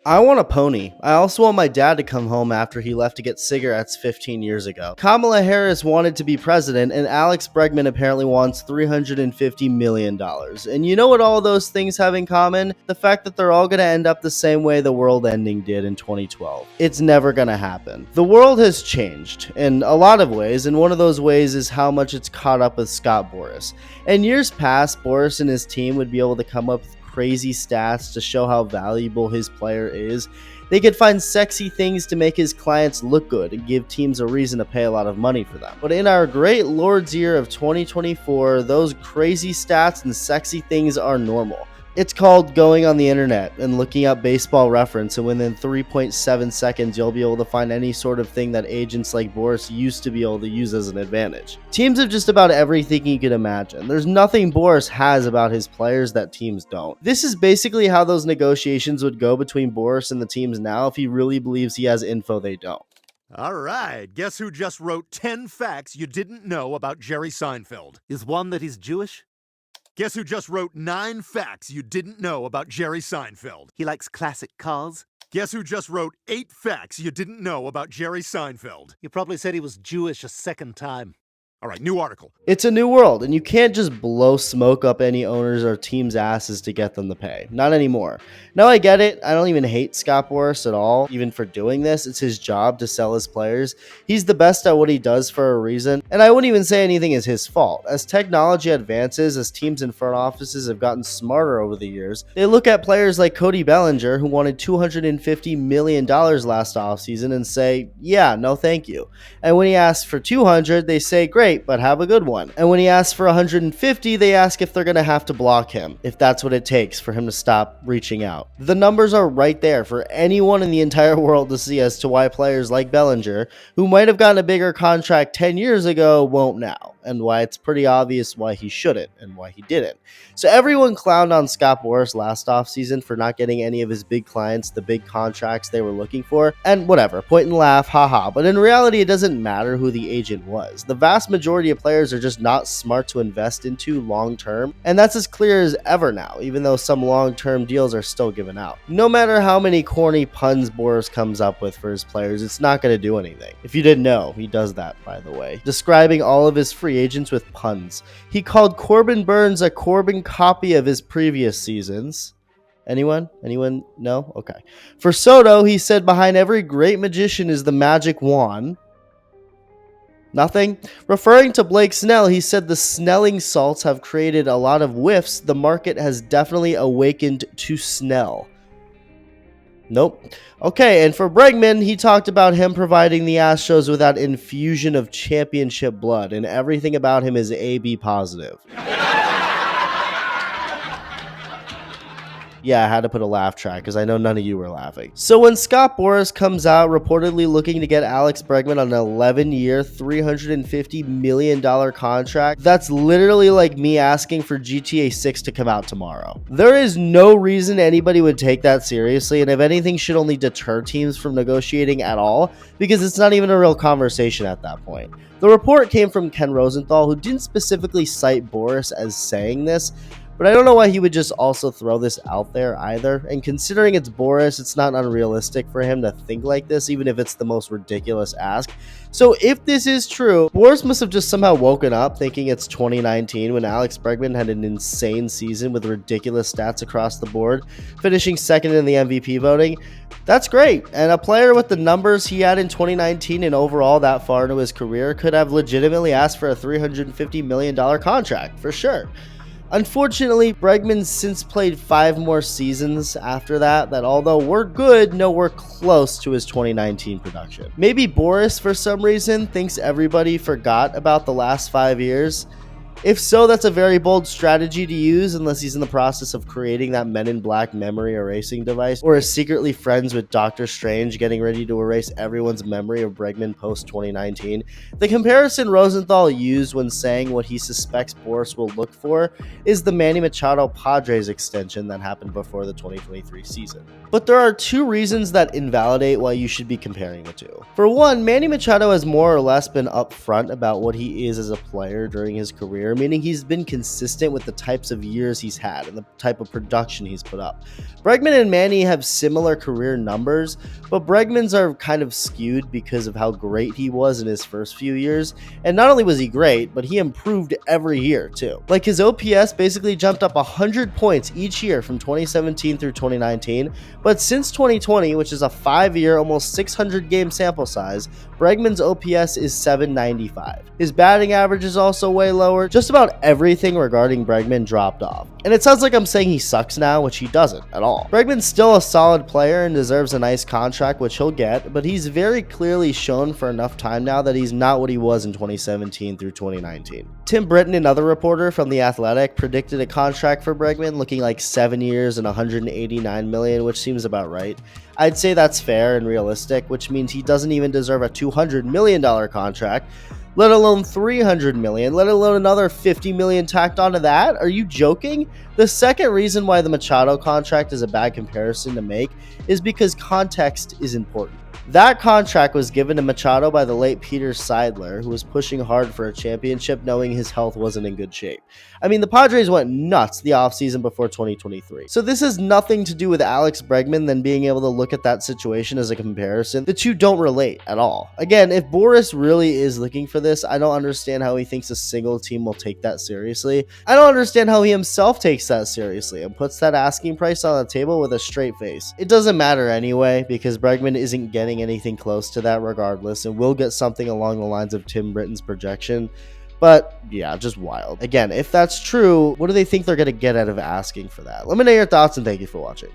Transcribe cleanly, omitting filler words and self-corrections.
I want a pony. I also want my dad to come home after he left to get cigarettes 15 years ago. Kamala Harris wanted to be president, and Alex Bregman apparently wants $350 million. And you know what all those things have in common? The fact that they're all going to end up the same way the world ending did in 2012. It's never going to happen. The world has changed in a lot of ways, and one of those ways is how much it's caught up with Scott Boras. In years past, Boras and his team would be able to come up with crazy stats to show how valuable his player is. They could find sexy things to make his clients look good and give teams a reason to pay a lot of money for them. But in our great Lord's year of 2024, those crazy stats and sexy things are normal. It's called going on the internet and looking up baseball reference, and within 3.7 seconds you'll be able to find any sort of thing that agents like Boras used to be able to use as an advantage. Teams have just about everything you can imagine. There's nothing Boras has about his players that teams don't. This is basically how those negotiations would go between Boras and the teams now if he really believes he has info they don't. All right, guess who just wrote 10 facts you didn't know about Jerry Seinfeld? Is one that he's Jewish? Guess who just wrote 9 facts you didn't know about Jerry Seinfeld? He likes classic cars? Guess who just wrote 8 facts you didn't know about Jerry Seinfeld? You probably said he was Jewish a second time. All right, new article. It's a new world, and you can't just blow smoke up any owners or team's asses to get them to pay. Not anymore. Now I get it. I don't even hate Scott Boras at all, even for doing this. It's his job to sell his players. He's the best at what he does for a reason, and I wouldn't even say anything is his fault. As technology advances, as teams and front offices have gotten smarter over the years, they look at players like Cody Bellinger, who wanted $250 million last offseason, and say, yeah, no thank you. And when he asks for $200, they say, great, but have a good one. And when he asks for $150, they ask if they're going to have to block him, if that's what it takes for him to stop reaching out. The numbers are right there for anyone in the entire world to see as to why players like Bellinger, who might have gotten a bigger contract 10 years ago, won't now, and why it's pretty obvious why he shouldn't and why he didn't. So everyone clowned on Scott Boras last offseason for not getting any of his big clients the big contracts they were looking for, and whatever, point and laugh, haha. But in reality, it doesn't matter who the agent was. The vast majority of players are just not smart to invest into long term, and that's as clear as ever now, even though some long term deals are still given out. No matter how many corny puns Boras comes up with for his players, it's not going to do anything. If you didn't know, he does that, by the way, describing all of his free agents with puns. He called Corbin Burns a Corbin copy of his previous seasons. Anyone? Anyone? No? Okay. For Soto, he said behind every great magician is the magic wand. Nothing? Referring to Blake Snell, he said the Snelling salts have created a lot of whiffs. The market has definitely awakened to Snell. Nope. Okay, and for Bregman, he talked about him providing the Astros with that infusion of championship blood, and everything about him is AB positive. Yeah, I had to put a laugh track because I know none of you were laughing. So when Scott Boras comes out reportedly looking to get Alex Bregman on an 11-year, $350 million contract, that's literally like me asking for GTA 6 to come out tomorrow. There is no reason anybody would take that seriously, and if anything, should only deter teams from negotiating at all, because it's not even a real conversation at that point. The report came from Ken Rosenthal, who didn't specifically cite Boras as saying this, but I don't know why he would just also throw this out there either. And considering it's Boras, it's not unrealistic for him to think like this, even if it's the most ridiculous ask. So if this is true, Boras must have just somehow woken up thinking it's 2019 when Alex Bregman had an insane season with ridiculous stats across the board, finishing second in the MVP voting. That's great. And a player with the numbers he had in 2019 and overall that far into his career could have legitimately asked for a $350 million contract, for sure. Unfortunately, Bregman's since played 5 more seasons after that although we're good, nowhere close to his 2019 production. Maybe Boras, for some reason, thinks everybody forgot about the last 5 years. If so, that's a very bold strategy to use unless he's in the process of creating that Men in Black memory erasing device, or is secretly friends with Doctor Strange getting ready to erase everyone's memory of Bregman post-2019. The comparison Rosenthal used when saying what he suspects Boras will look for is the Manny Machado Padres extension that happened before the 2023 season. But there are 2 reasons that invalidate why you should be comparing the two. For one, Manny Machado has more or less been upfront about what he is as a player during his career, year, meaning he's been consistent with the types of years he's had and the type of production he's put up. Bregman and Manny have similar career numbers, but Bregman's are kind of skewed because of how great he was in his first few years. And not only was he great, but he improved every year too. Like, his OPS basically jumped up 100 points each year from 2017 through 2019, but since 2020, which is a 5-year, almost 600 game sample size, Bregman's OPS is 795. His batting average is also way lower. Just about everything regarding Bregman dropped off. And it sounds like I'm saying he sucks now, which he doesn't at all. Bregman's still a solid player and deserves a nice contract, which he'll get, but he's very clearly shown for enough time now that he's not what he was in 2017 through 2019. Tim Britton, another reporter from The Athletic, predicted a contract for Bregman looking like 7 years and $189 million, which seems about right. I'd say that's fair and realistic, which means he doesn't even deserve a $200 million contract, let alone $300 million, let alone another $50 million tacked onto that. Are you joking? The second reason why the Machado contract is a bad comparison to make is because context is important. That contract was given to Machado by the late Peter Seidler, who was pushing hard for a championship knowing his health wasn't in good shape. I mean, the Padres went nuts the offseason before 2023. So this has nothing to do with Alex Bregman than being able to look at that situation as a comparison. The two don't relate at all. Again, if Boras really is looking for this, I don't understand how he thinks a single team will take that seriously. I don't understand how he himself takes that seriously and puts that asking price on the table with a straight face. It doesn't matter anyway, because Bregman isn't getting anything close to that regardless, and we'll get something along the lines of Tim Britton's projection. But yeah, just wild. Again, if that's true, what do they think they're going to get out of asking for that? Let me know your thoughts, and thank you for watching.